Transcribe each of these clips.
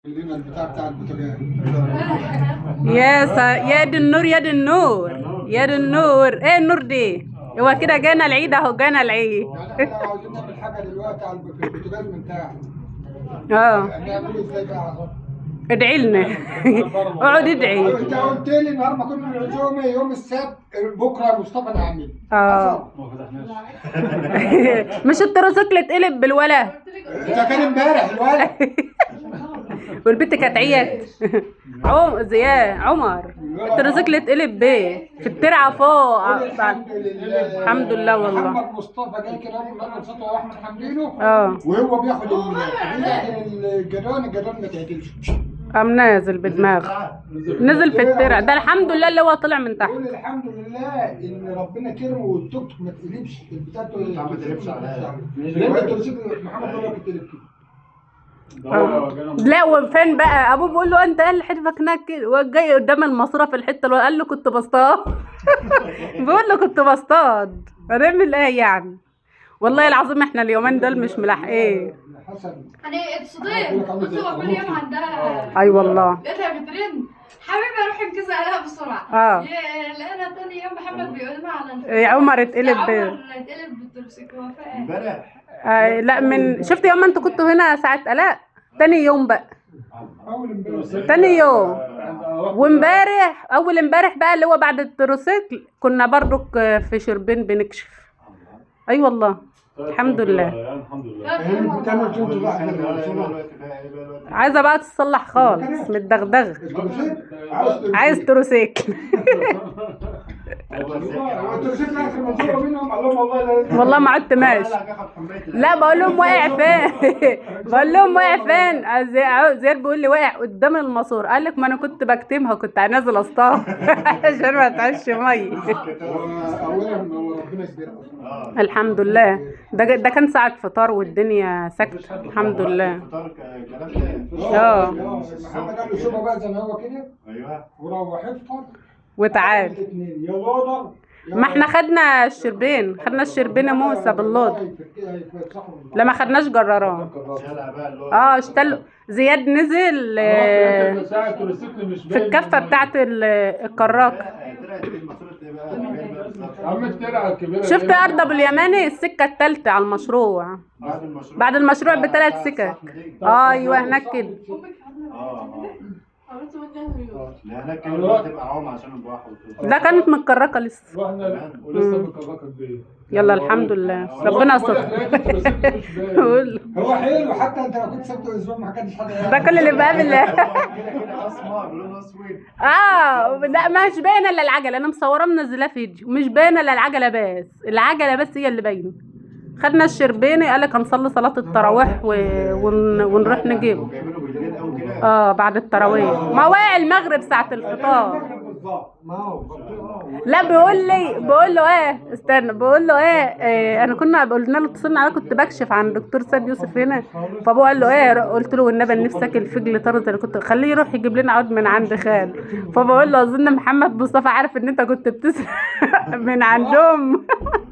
لنا البتاع بتاع البوتاجاز. يا دي النور يا دي النور يا دي النور. ايه النور دي؟ هو كده جانا العيد اهو جانا العيد. يعني احنا لو عاوزين نعمل حاجه دلوقتي على في البوتاجاز من تحت اه نعمله ازاي بقى؟ ادعي لنا. اقعد ادعي. انت قلت لي النهارده ما كنا العزومه يوم السبت، بكره مصطفى نعمل. اه مش التروسيكل اتقلب بالولا. ده كان امبارح الولد. والبنت كانت عيات. عمر التروسيكل اتقلب بيه في الترعه فوق. الحمد لله الحمد لله والله. محمد مصطفى جاي كده من صوته واحمد حمدينه اه وهو بياخد الجدون ما تعدلش. قام نازل بدماغه، نزل في الترع ده. الحمد لله اللي هو طلع من تحت. قول الحمد لله ان ربنا كرمه والتوك توك ما تقلبش البتاع ما تقلبش عليها. لان التروسيكل محمد بيقول لك تقلب كده. لا وفين بقى ابوه بيقول له انت ايه اللي حدفك هناك كده، وجاي قدام المصرف الحته اللي قال له كنت بصطاد. بيقول له كنت بصطاد، هنعمل ايه يعني؟ والله العظيم احنا اليومين دول مش ملاحقين. حسن يعني اتصدمت كنت كل يوم عندها. اي والله لقيتها بترن حبيبي اروح انكسر عليها بسرعه. لقينا تاني يوم محمد بيقول لنا على عمر اتقلب عمر اتقلب بالتروسيكل امبارح. لا من شفت يوم ما انتوا كنتوا هنا ساعه الاء تاني يوم بقى. اول امبارح تاني يوم وامبارح اول امبارح بقى اللي هو بعد التروسيكل كنا برضك في شربين بنكشف. اي والله الحمد لله. عايزه بقى تصلح خالص متدغدغ. عايز تروسيكل. والله ما عدت ماشي. لا بقول لهم واقع فين. بقول لهم واقع فين. زياد بيقول لي واقع قدام الماسوره. قال لك ما انا كنت بكتمها كنت نازل اصطاد عشان ما تعيش ميه. الحمد لله. ده كان ساعة فطار والدنيا ساكتة الحمد لله. محمد قال له شوفها بقى زي ما هو كده. ايوه وروح افطر وتعال. ما احنا خدنا الشربين موسى باللوض. لا ما خدناش جراران. اشتل زياد نزل في الكفة بتاعت الكراكة. شفت ارض ابو اليماني السكة التالتة على المشروع. بعد المشروع ب3 سكك. ايوه هناك كده. لا هناك كده بتبقى عوم عشان البحر وكده. لا كانت متكركه لسه. واحنا ولسه متكركه كبير. يلا الحمد لله ربنا يستر. هو حلو حتى انت لو كنت سبته اسبوع ما كانش حد. ده كل اللي بقابل. كده اسمر لونه اسود. لا مش باينه الا العجله. انا مصوره منزلاه فيديو مش باينه الا العجله بس. العجله بس هي اللي باينه. خدنا الشربيني قال لك هنصلي صلاه التراويح ونروح نجيبه. بعد التراويح ما واقع المغرب ساعه الفطار. لا بقول له ايه استنى. بقول له ايه انا كنا قلنا له اتصلنا عليه كنت بكشف عن دكتور سيد يوسف هنا. فابوه قال له ايه قلت له والنبي نفسك الفجل طرز اللي كنت خليه يروح يجيب لنا عود من عند خال. فبقول له اظن محمد مصطفى عارف ان انت كنت بتسرق من عندهم.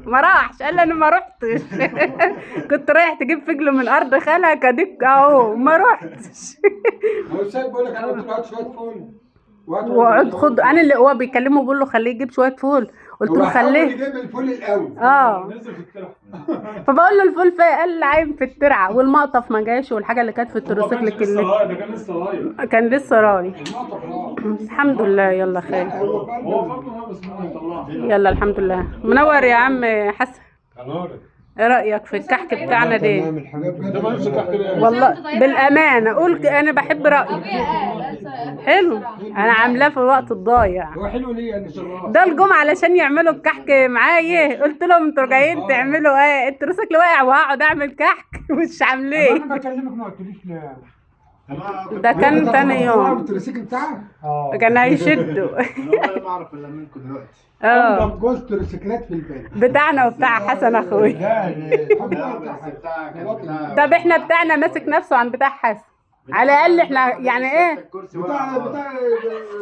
ما راحش قال لي انا ما رحتش. كنت رايح تجيب فجل من ارض خالك اديك اهو ما رحتش. هو سايب بقول لك انا قلت له هات شويه فول وقعد خد. انا اللي هو بيكلمه بقول له خليه يجيب شويه فول. قلت له خليه يجيب الفول الاول. نزل في الترعه. فبقول له الفول فين؟ قال لي عايم في الترعه والمقطف ما جاش والحاجه اللي كانت في التروسيكل كلها. ده كان لسه رايح. كان لسه رايح. الحمد لله يلا خير. هو فاكره بس ما يطلعش. يلا الحمد لله منور يا عم حسن. ايه رايك في الكحك بتاعنا ده؟ والله بالامانه قول انا بحب رايك. حلو. انا عاملاه في الوقت الضايع. هو حلو ليه انا ده الجم علشان يعملوا الكحك معايا. قلت لهم انتوا جايين تعملوا ايه؟ التروسيكل واقع وهقعد اعمل كحك مش عاملاه. انا بكلمك ما قلتليش لا. ده كان تاني يوم. التروسيكل بتاعك كان هيشدوا. والله ما اعرف الا منكم دلوقتي. انضف جوز تروسيكلات في البيت بتاعنا وبتاع حسن اخوي. طب احنا بتاعنا ماسك نفسه عن بتاع حسن. على الاقل احنا يعني ايه بتاع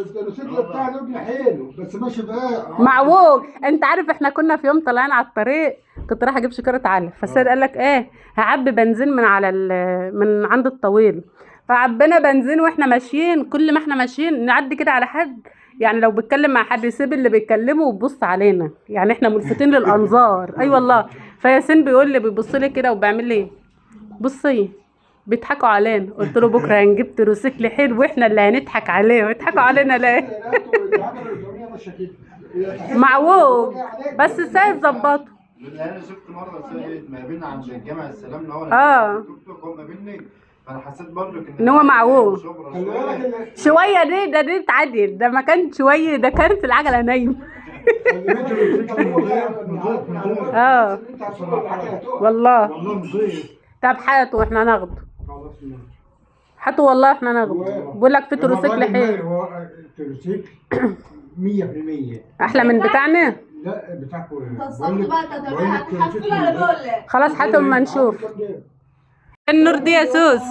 التروسيكل بتاع ابن حلو بس ماشي بقى معوج. انت عارف احنا كنا في يوم طالعين على الطريق كنت رايحه اجيب شكاره علف. فالسيد قال لك ايه هعبي بنزين من عند الطويل. فعبينا بنزين واحنا ماشيين، كل ما احنا ماشيين نعدي كده على حد، يعني لو بيتكلم مع حد يسيب اللي بيتكلمه ويبص علينا، يعني احنا ملفتين للانظار. اي والله. فياسين بيقول لي، بيبص لي كده وبيعمل لي بصي بيضحكوا علينا. قلت له بكره هنجيب تروسيكل حلو واحنا اللي هنضحك عليه، ويضحكوا علينا ليه؟ معوج بس السيد ظبطه. انا شفت مره سيد ما قابلنا عند الجامع السلام اللي هو توك توك، هو قابلني، فانا حسيت برضه ان هو معوج خلي شويه. دي اتعدل، ده ما كان شويه، ده كانت العجله نايمه. والله. طب هاتوا واحنا ناخده. هاتوا والله احنا ناخده. بقول لك في تروسيكل حلو. تروسيكل 100% احلى من بتاعنا. لا بتاعكم خلاص هاتوا اما نشوف. النور دي يا سوس،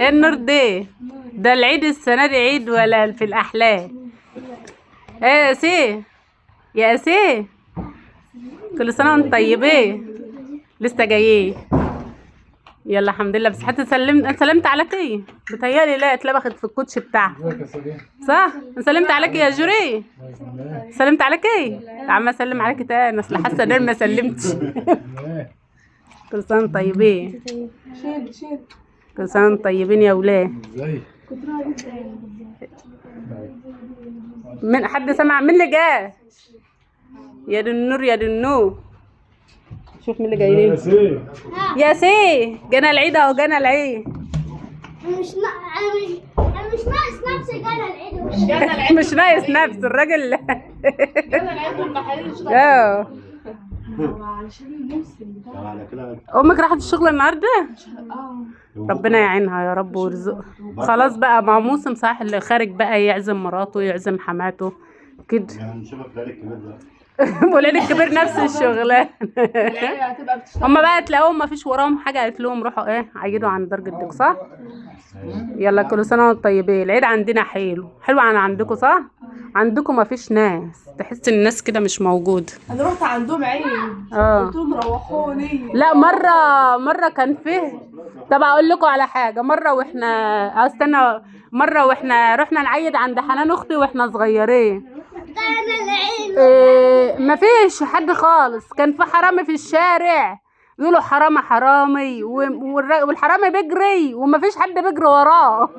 النور دي ده العيد السنه دي عيد ولا في الاحلام؟ ايه يا سي، يا سي كل سنه وانت طيبين. لسه جايين. يلا الحمد لله. بس حتى سلمت عليك ايه؟ بتهيألي لا اتلبخت في الكوتش بتاعها. صح؟ سلمت عليك يا جوري. سلمت عليك ايه؟ عم اسلم عليك تاني، اصل حاسه ان ما سلمتش. كل سنه وانتم طيبين. كل سنه وانتم طيبين يا ولاد. من حد سمع مين اللي جاي؟ يا دي النور يا دي النور. شوف مين اللي جايين. يا سي جانا العيد اهو، جانا العيد. مش ناقص نفسي جانا العيد. مش ناقص نفس الراجل. جانا العيد والمحلين اه. علشان الموسم بتاع. امك راحت الشغل النهارده؟ ربنا يعينها يا رب ويرزقها. خلاص بقى مع موسم صح، اللي خارج بقى يعزم مراته يعزم حماته كده. يعني نشوفك في العيد الكبير ده. والعيد الكبير نفس الشغلانه. هما بقى تلاقوهم ما فيش وراهم حاجه، قالت لهم روحوا ايه عيدوا عن درج الدك صح؟ يلا كل سنه وانتم طيبين. العيد عندنا حلو عن عندكم صح؟ عندكم ما فيش ناس، تحس ان الناس كده مش موجوده. انا رحت عندهم عيد قلت لهم روحوني. لا مره كان فيه. طب اقول لكم على حاجه. مره واحنا رحنا نعيد عند حنان اختي واحنا صغيرين. ما فيش حد خالص، كان في حرامي في الشارع يقولوا حرامي والحرامي بيجري وما فيش حد بيجري وراه.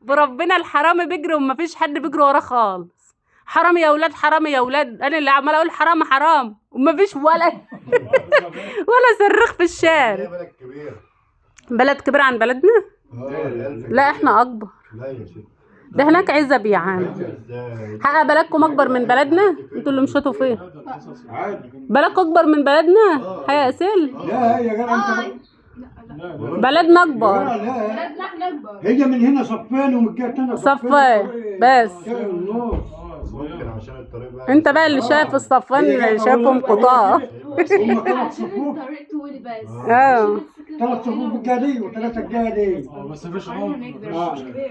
بربنا الحرامي بيجري وما فيش حد بيجري وراه خالص. حرامي يا ولاد، حرامي يا ولاد، انا اللي عماله اقول حرام وما فيش ولا صريخ في الشارع. بلد كبير عن بلدنا؟ لا احنا اكبر. ده هناك عزب يا عم. حق بلدكم اكبر من بلدنا؟ انتوا اللي مشيتوا فين؟ بلدكم اكبر من بلدنا؟ يا اسيل لا يا جدع انت بلدنا اكبر. بلدنا احنا اكبر. هي من هنا صفين ومن الجهه الثانيه صفين بس. انت بقى اللي شايف الصفان شايفهم قطاع. هم 3 صفوف. اه 3 صفوف الجهه دي و3 الجهه دي. بس مفيش عمر.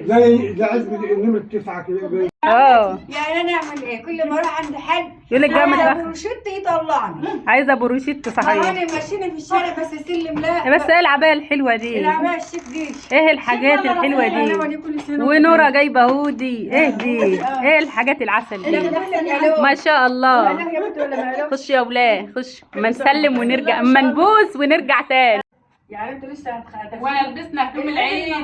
زي عزب النمر 9 كده. يعني انا اعمل ايه؟ كل ما اروح عند حد يقول لك جامد عايزه بروشيت يطلعني. عايزه بروشيت صحيح. انا ماشيين في الشارع بس سلم لا. بس ايه العبايه الحلوه دي؟ العبايه الشيك دي. ايه الحاجات الحلوه دي؟ ونورة جايبه هودي. ايه دي؟ ايه الحاجات العسل دي؟ ما شاء الله. خش يا ولاد خش، اما نسلم ونرجع، اما نبوس ونرجع تاني. يعني انتوا لسه ولا لبسنا هدوم العيد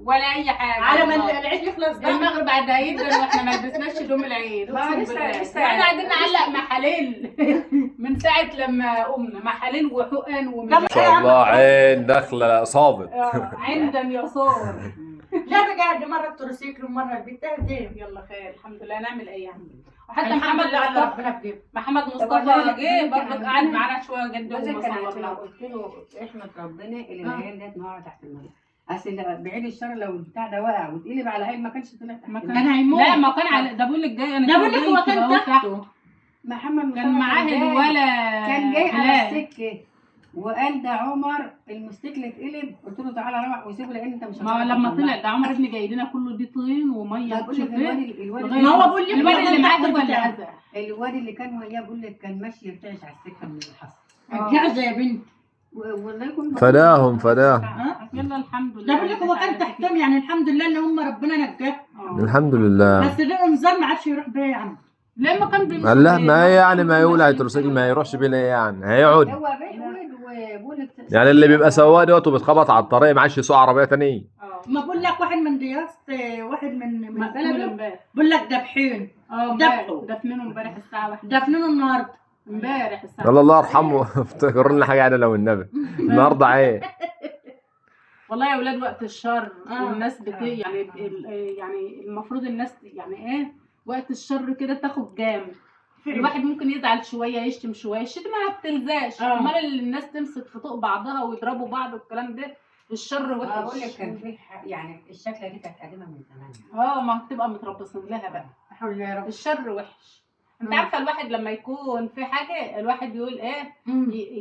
ولا اي حاجه على ما العيد يخلص بقى. المغرب بعد عيد واحنا ما لبسناش هدوم العيد. ما لسه احنا قاعدين نعلق محاليل من ساعه لما قمنا، محاليل وحقن ما شاء الله عين داخله صابت. عند يسار. لا بقعد مره التروسيكل ومره البيت دي. يلا خير الحمد لله. نعمل ايه يعني؟ وحتى الحمد لله على ربنا بجيب. محمد مصطفى جه برضه قعد معانا شويه جد وصورنا. قلت له احمد ربنا اللي العيال ديت نقعد تحت الميه. اصل بعيد الشر لو البتاع ده وقع واتقلب على عين ما كانش طلع تحت. كان هيموت. لا ما كان على ده بقول لك جاي. انا ده بقول لك هو كان جاي تحته. محمد كان معاه الولا كان جاي على السكه وقال ده عمر الموتوسيكل اتقلب. قلت له تعالى روح وسيبه لان انت مش ما لما طلع ده عمر ابني جاي لنا كله دي طين وميه. بقول لك الواد ما هو بقول لك الواد اللي معاه ده ولا هذا الواد اللي كان وياه بقول لك كان ماشي يرتعش على السكه من الحصر. ارجع زي يا بنت. والله يكون فداهم. يلا الحمد لله. ده بقول لك هو كان تحتهم يعني الحمد لله اللي هم ربنا نجاه. الحمد لله. بس ده انذار ما عادش يروح بيه يا عم. ليه ما كان بيمشي؟ قال له ما هي يعني ما يقول هيترسل ما يروحش بيه ليه يعني هيقعد. هو بيقعد وبقول يعني اللي بيبقى سواق دوت وبيتخبط على الطريق ما عادش يسوق عربيه ثانيه. ما بقول لك واحد من دياس واحد من مقتول بلده امبارح. بقول لك دبحين امبارح دفنينه امبارح الساعه 1. دفنونه النهارده. امبارح الساعه. الله يرحمه. افتكر لنا حاجه يعني لو النبي النهارده عيب. والله يا اولاد وقت الشر والناس يعني يعني المفروض الناس يعني ايه وقت الشر كده تاخد جام. الواحد ممكن يزعل شويه يشتم شويه، الشتيمه ما بتلزاش. امال الناس تمسك في طوق بعضها ويضربوا بعض والكلام ده الشر وحش. اقول لك كان في يعني الشكله دي كانت قديمه من زمان. ما بتبقى متربصين لها بقى. الشر وحش. انت عارفه الواحد لما يكون في حاجه الواحد يقول ايه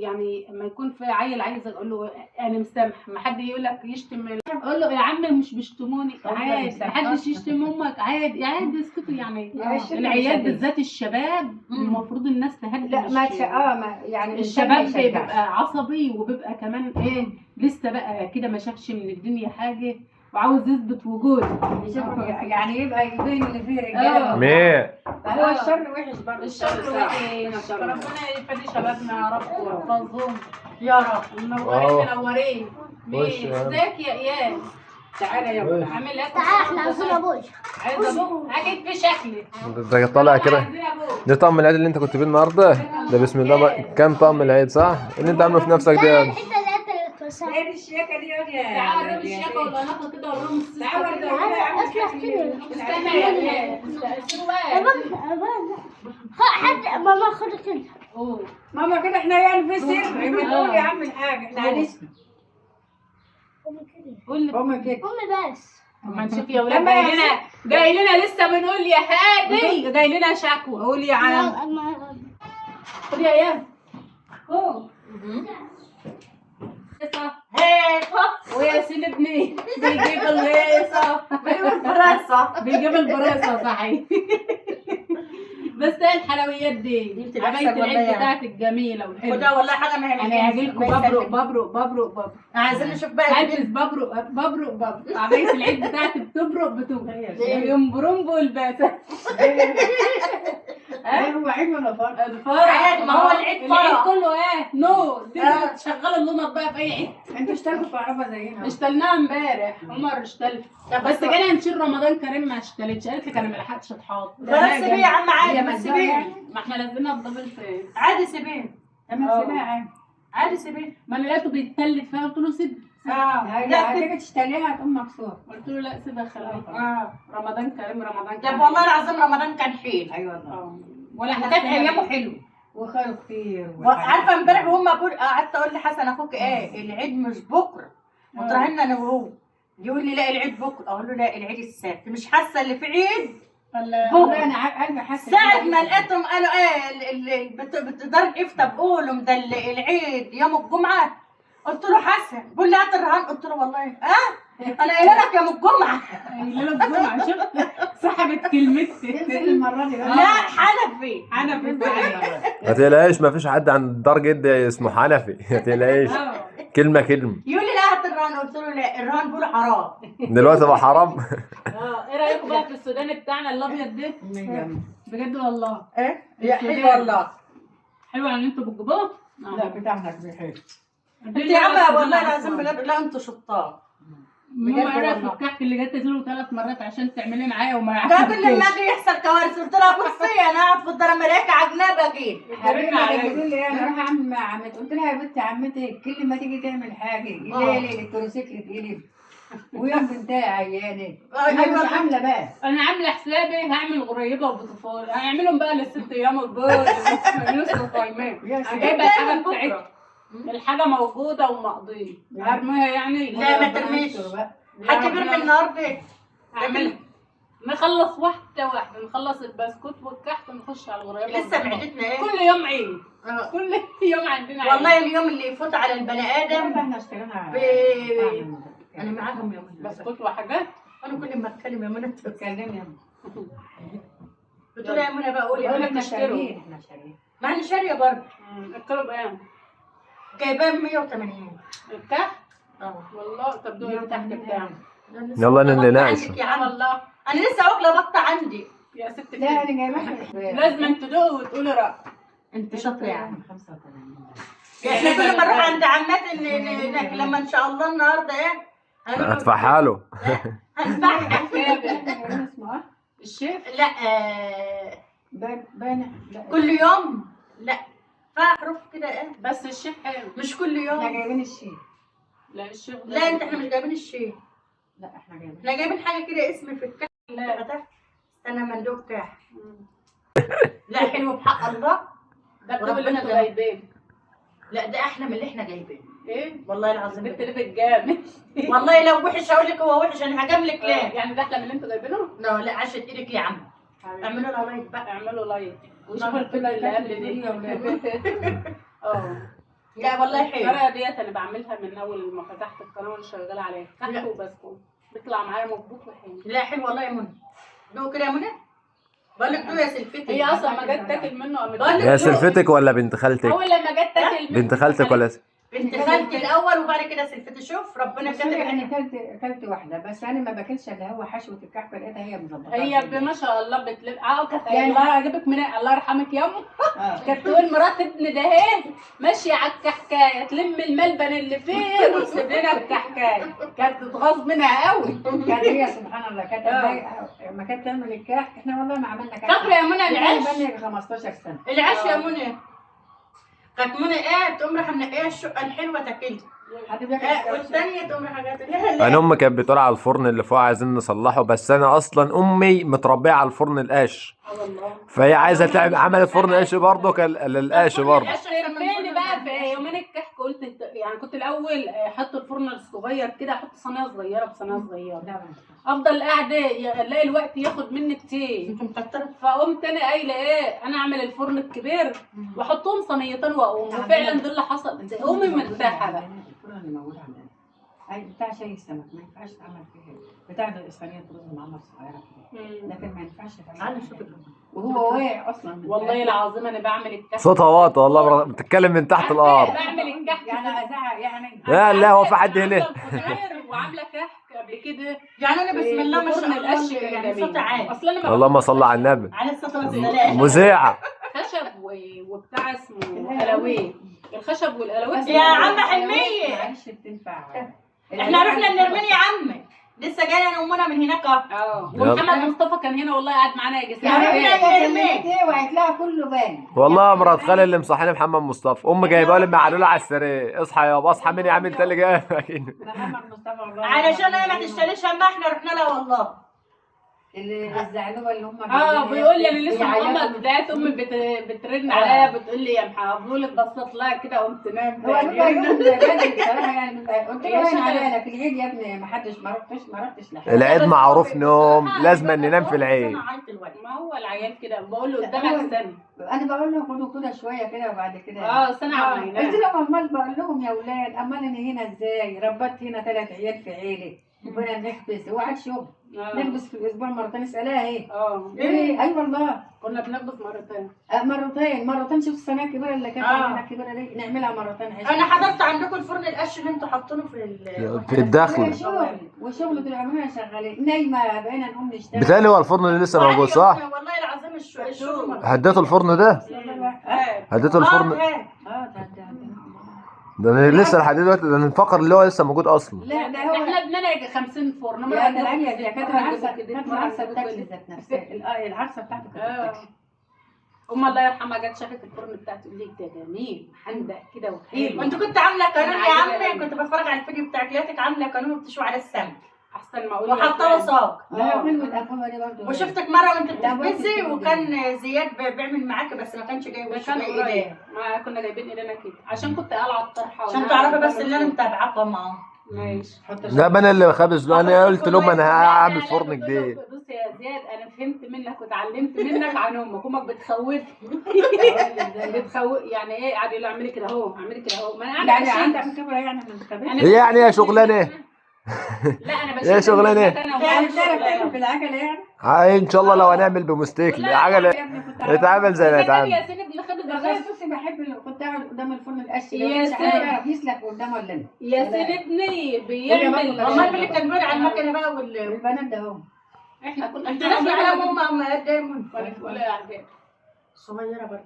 يعني لما يكون في عيل عايز اقول له انا مسامح، ما حد يقول لك يشتم اقول له يا عم مش بيشتموني عادي، ما حدش يشتم امك عادي عادي اسكتوا يعني. العيال بالذات الشباب المفروض الناس تهدي. لا ما يعني الشباب بيبقى عصبي وبيبقى كمان ايه لسه بقى كده ما شافش من الدنيا حاجه وعاوز يثبت وجوده. يعني يبقى يبين اللي فيه رجاله. ميه هو الشر وحش برضه. الشر وحش. ربنا يفدي شبابنا يا رب ويحفظهم يا رب. منورين ازيك يا اياد؟ تعالى يا ابو عامل ايه؟ تعال احنا عايزين ابوش. عايز ابوك اكيد في شكلي. انت طالع كده. ده طقم العيد اللي انت كنت فيه النهارده ده بسم الله كان طقم العيد صح؟ اللي انت عامله في نفسك ده. الحته اللي انت توسعها. ايه الشياكه دي يا تعال وريهم الشياكه ولا ناخد كده وريهم السيستم تعال كده. افتح كده. استنى يا اياد حد ماما خد كده. ماما كده احنا يعني في سر ما تقول يا عم الحاجه احنا هنسمع. قول لي امي كده امي بس. ما نشوف يا ولاد جاي لنا لسه بنقول يا هادي جاي لنا شكوى. قول يا عم قول يا اياد. هيصة وياسين ابني بيجيب الهيصة بيجيب البراسة صحيح. بس ايه الحلويات دي عباية العيد بتاعتك ججميلة وحلوة. وده والله حاجه ما انا هاجيلكوا ببرق عايزين نشوف بقى هلبس ببرق عباية العيد بتاعتك بتبرق ينبرم بالباسة. هو عيد ولا فرق؟ عادي ما هو العيد فرح. كله ايه نو شغال اللمض بقى في اي عيد. انتوا اشتركوا في عربه زينا. اشتلناها امبارح عمر اشتل بس جينا نشيل رمضان كريم ما اشتلتش قالت لك انا ما لحقتش اتحاط. بس سيبيه يا عم عادي بس سيبيه. ما احنا لازمنا الدبل فين عادي سيبيه. اما سيبها عادي. عادي سيبيه. ما انا لقيته بيتكلف فيها قلت له سيب. لا هتيجي تشتريها هتقوم مكسوره. قلت له لا سيبها خليها. رمضان كريم رمضان كريم. طب والله العظيم رمضان كان حلو. ايوه والله. ولا كانت ايامه حلو. وخير كتير. عارفه امبارح وهم قعدت اقول لحسن اخوك ايه العيد مش بكره. وتراهنا انا وهو يقول لي لا العيد بكره اقول له لا العيد السبت مش حاسه اللي في عيد بكره. انا قلبي حاسه ساعة ما لقيتهم قالوا ايه بتقدر افتى بقولهم ده العيد يوم الجمعه قلت له حسن بقول لي هات الرهان قلت له والله انا قايله لك يوم الجمعه. قايله لك الجمعه شفت سحبت كلمتي. تنزل المره دي لا حنفي ما تقلقيش ما فيش حد عند الدار جدي اسمه حنفي ما تقلقيش كلمه يقول لي لا هات الرهان قلت له لا الرهان بيقولوا حرام. دلوقتي بقى حرام. ايه رايكم بقى في السوداني بتاعنا الابيض ده؟ بجد والله يا حلو والله حلو يعني انتوا بتجيبوه؟ لا بتاعنا حلو. انت يا عم والله لازم بجد لا انتوا شطار. ماما عرفت الكحك اللي جت له 3 مرات عشان تعملي معايا وما ده كل ما اجي يحصل كوارث قلت لها بصي انا قاعد في الدار ملاك عجنبه اجيب. حبيبتي بتقول لي انا رايحه اعمل مع عمتي قلت لها يا بنتي عمتي كل ما تيجي تعمل حاجه يلي التروسيكل تقلب ويوم بنتها عيانه. انا مش عامله بقى انا عامله حسابي هعمل غريبه وبطفال هنعملهم بقى للست ايام الجوز يوسف وفايمان جايبه الحاجه بتاعتها الحاجه موجوده ومقضيه هرميها يعني. لا ما ترميش حتى برمي النهارده اعملها نخلص واحده نخلص البسكوت والكحك ونخش على الغريبه. لسه معدتنا ايه كل يوم عيد كل يوم عندنا عيد. والله اليوم اللي يفوت على البني ادم احنا اشترينا انا معاهم يوم بسكوت وحاجات. انا كل ما اتكلم يا منى تكلمي يا قلت لها يا منى بقى قولي بقول انا لك تشتروا احنا شاريين ما انا شاريه برضه. اكلوا بايه؟ جايباه 180. الكحك اه والله. طب دول الكحك بتاعه يلا نناقش. عندك يا عم والله انا لسه واكله بطه عندي. يا ست لا انا جايبها لازم انت تدوقي وتقولي رأيك. انت شاطره يا عم. 85. احنا كل ما نروح عند عمات ناكل لما ان شاء الله النهارده ايه هدفعها له. هنفعها. اسمه ايه؟ الشيف لا باينه. كل يوم لا فاحرف كده ايه بس الشيف حلو. مش كل احنا يوم. جايبين الشيء. لا الشيف لا انت احنا مش جايبين الشيء. لا احنا جايبين. احنا جايبين حاجه كده اسم في الكحك. لا استنى مندوب كحك. لا حلو بحق الله. ده بتقول اللي وربنا انتوا جاب. جايبين. لا ده احلى من اللي احنا جايبينه ايه والله العظيم. البنت اللي بتجامل. والله لو وحش هقول لك هو وحش انا هجاملك ليه؟ يعني ده احلى من اللي انتوا جايبينه. لا لا عشان ايدك يا عم. اعملوا لها لايك بقى. اعملوا لايك وشوفوا الفيلم اللي قبل دي. اه لا والله حلو. الطريقه ديت انا بعملها من اول ما فتحت القناه وانا شغاله عليها. كحك وبسكوت بيطلع معايا مظبوط وحلو. لا حلو والله يا منى. دوق كده يا منى. بقول لك دوق يا سلفتي. هي اصلا ما جت تاكل منه قامت بقول لك يا دوق. سلفتك ولا بنت خالتك؟ اول لما جت تاكل منه بنت خالتك ولا بنت خالتي الاول وبعد كده سلفتي. شوف ربنا بس كاتب انا احنا. كلت واحده بس انا ما باكلش اللي هو حشوه الكحك لقيتها هي مظبطه. هي ما شاء الله بتلف. كانت يعني- الله يجيبك من الله يرحمك يا امي. كانت تقول مرات ابن ده ايه ماشيه على الكحكايه تلم الملبن اللي فيه وتسيب لنا الكحكايه. كانت تتغاظ منها قوي. كانت هي سبحان الله كانت لما كانت تعمل الكحك احنا والله ما عملنا كحك. فاكره يا منى العيش؟ بقالنا 15 سنه. العيش يا منى. كانت منى ايه تقوم رايحه منقيه الشقه الحلوه تاكلها. والثانيه تقوم رايحه جايه. انا امي كانت بتقول على الفرن اللي فوق عايزين نصلحه، بس انا اصلا امي متربيه على الفرن القش، فهي عايزه تعمل عملت فرن قش برضه للقش برضه. فين بقى في يومين الكحك قلت يعني كنت الاول احط الفرن الصغير كده احط صينيه صغيره بصينيه صغيره افضل قاعده الاقي الوقت ياخد مني كتير. انتوا مكتره. فقمت انا قايله ايه انا اعمل الفرن الكبير واحطهم صينيتين واقوم. وفعلا ده اللي حصل. امي مرتاحه بقى. الفرن اللي موجود عندنا اي بتاع شاي السمك ما ينفعش تعمل فيه بتاع الصينيه رز معمر صغيره كده، لكن ما ينفعش تعمل وهو واقع اصلا. والله العظيم انا بعمل الكحك صوتها واطي والله، بتتكلم من تحت الارض. بعمل الكحك يعني ازعق يعني. لا هو في حد هنا. وعامله كحك قبل كده. يعني انا بسم الله ما شاء فرن القش الله كان يعني جميل. صوتي عالي. اصل انا اللهم صل على النبي. على الصلاه والسلام. مذيعه. خشب وبتاع اسمه قلاويه. الخشب والقلاويه يا عم حلميه معلش بتنفع. احنا رحنا النرمين يا عمي. لسه جايه انا وامنا من هناك اهو. ومحمد مصطفى كان هنا والله قاعد معانا يجي يعني ساعه. ايه وهتلاقي كله باين. والله مرات خالي اللي مصحيني محمد مصطفى، امي جايبه لي معلوله على السرير، اصحى يابا اصحى مين يا عم انت اللي جاي. محمد مصطفى والله علشان هي ما تشتريش همها احنا رحنا لها والله. اللي الزعلوه اللي هم بيقول لي انا لسه ماما بتاعت امي بترن عليا بتقول لي يا محمود بصيت لها كده قمت نام. هو بصراحه يعني قلت له وين عليك العيد يا ابني ما حدش ما رحتش لحد. العيد معروف نوم، لازم ننام في العيد. ما هو العيال كده بقول له قدامك سنه. انا بقول لهم خدوا كده شويه كده وبعد كده سنه عملنا. قلت لهم امال بقول لهم يا اولاد امال انا هنا ازاي ربطت هنا 3 عيال في عيلي وبنا نحبس هو عاد شغل نلبس في الاسبوع مرتين اسالها ايه؟ ايه اي والله كنا بنلبس مرتين. مرتين شوف الصينيه الكبيره اللي كانت عندنا الكبيره دي نعملها مرتين. انا حضرت عندكم الفرن القش اللي انتوا حاطينه في الداخل. وشغل طول عمرنا شغالين نايمه بقينا نقوم نشتغل. بتهيألي هو الفرن اللي لسه موجود صح؟ والله العظيم الشغل هديته الفرن ده؟ هديته الفرن ده انا لسه لحد دلوقتي ده انا مفكر اللي هو لسه موجود اصلا. لا ده هو احنا بدنا يجي 50 فرن. لا ده العالية دي كانت العرسه بتاكل ذات نفسها العرسه بتاعته كانت بتاكل. الله يرحمها جت شافت الفرن بتاعته تقول لي ده جميل حندق كده وحلو. وانت كنت عامله قانون يا عمي كنت بتفرج على الفيديو بتاعك لقيتك عامله قانون وبتشوي على السمك احسن ما اقول وحاطه له صاج. لا حلوه القهوه دي برضه. وشفتك مره وانت بتلبسي وكان زياد بيعمل معاكي بس ما كانش جاي وشه كان قريب. ما كنا جايبين ايدينا كده عشان كنت قالعه الطرحه عشان تعرفي بس ان انا متابعاكم معاهم. ماشي. لا انا اللي خابز له، انا قلت لهم انا هعمل فرن جديد. بص يا زياد انا فهمت منك واتعلمت منك عن امك بتخوفني. بتخوف يعني ايه قاعد يقول اعملي كده اهو اعملي كده اهو. ما انا يعني عندك خبره يعني من الخبير. يعني يا شغلانه لا انا يا شغلانه يعني بتعرف تعمل بالعجله يعني. ان شاء الله لو هنعمل بموستيكل عجله يتعمل زي ما يتعمل. يا سيدي ابن خبز بس بحب كنت اقعد قدام الفرن القش يا ده مش سلام. عارف يسلك قدامه ولا لا. ياسين ابني وجا بيعمل برضه امال اللي كان بيقول على المكنه بقى البنات ده هم. احنا كنا انت نازله على ماما دايما وانا في اولى اعدادي صغيره برضه.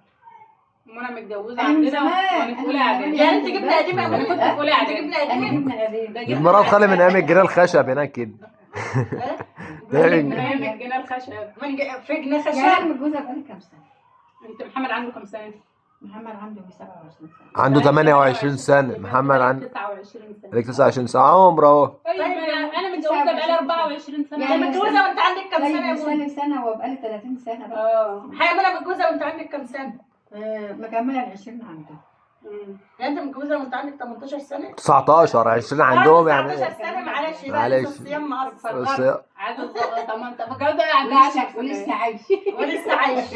وانا متجوزه أنا من عندنا زمان. وانا في اولى أنا اعدادي يعني انت جبنا قديمه انا كنت في اولى انت اعدادي جبنا انا قديمه جبنا قديم. ده دي مرات خالي من ايام الجنيه الخشب هناك كده. من ايام الجنيه الخشب. في جنيه يعني خشب. انا متجوزه بقالي كام سنه؟ انت محمد عنده كام سنه؟ محمد عنده 27 سنه. عنده 28 سنه. محمد عنده 29 سنه. لك 29 سنه عمره اهو. طيب انا متجوزه بقالي 24 سنه. انت متجوزه وانت عندك كام سنه يا طيب منى؟ سنه وبقالي 30 سنه بقى. اه حياه متجوزه وانت عندك كام سنه؟ مكمله ال 20 عنده. يعني انت متجوزه وانت عندك 18 سنه؟ 19 20 عندهم يعني 19 سنه معلش بقى معلش. لسه الصيام مقصر بس عايزه الظبط. طب ما انت متجوزه عندها 10 ولسه عايش. ولسه عايش.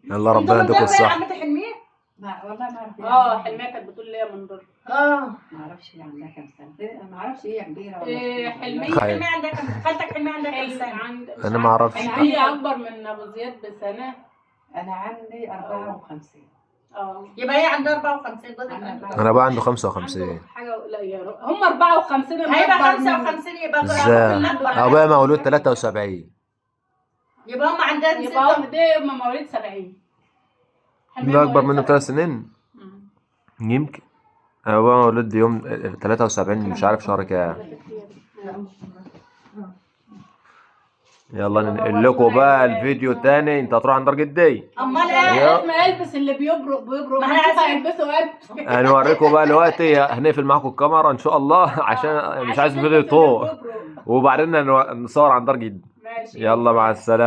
يلا ربنا يديكم يا الصحه. عمتي حلميه؟ والله ما اعرف. اه حلميه كانت بتقول لي من ضر. ما اعرفش هي عندها كام سنه. ما اعرفش هي كبيره ولا إيه، صغيرة. حلمية. خير. حلميه عندها كام؟ خالتك حلميه عندها كام حلم سنه؟ عند انا ما اعرفش. هي اكبر من ابو زياد بسنه. انا عندي 54. اه يبقى هي عندها 54 جوزك أنا عنده. انا بقى عنده 55. عنده حاجه لا يا رب هم 54 هيبقى أكبر مني. 55 يبقى ازاي؟ ابويا مولود 73. يبقى هم عندها يبقى هم دي هم مواليد 70. ده اكبر منه ب3 سنين يمكن. ابويا مولود يوم 73 مش عارف شهر كام. يلا ننقل لكم بقى الفيديو تاني. انت هتروح عند درجة دي. امال أيوه. ايه؟ لازم البس اللي بيبرق ما احنا نشوف عايزين- هيلبسوا امتى. هنوريكم بقى دلوقتي. هنقفل معاكم الكاميرا ان شاء الله عشان مش عايز الفيديو يطول. وبعدين نصور عند درجة. ماشي يلا مع السلامة.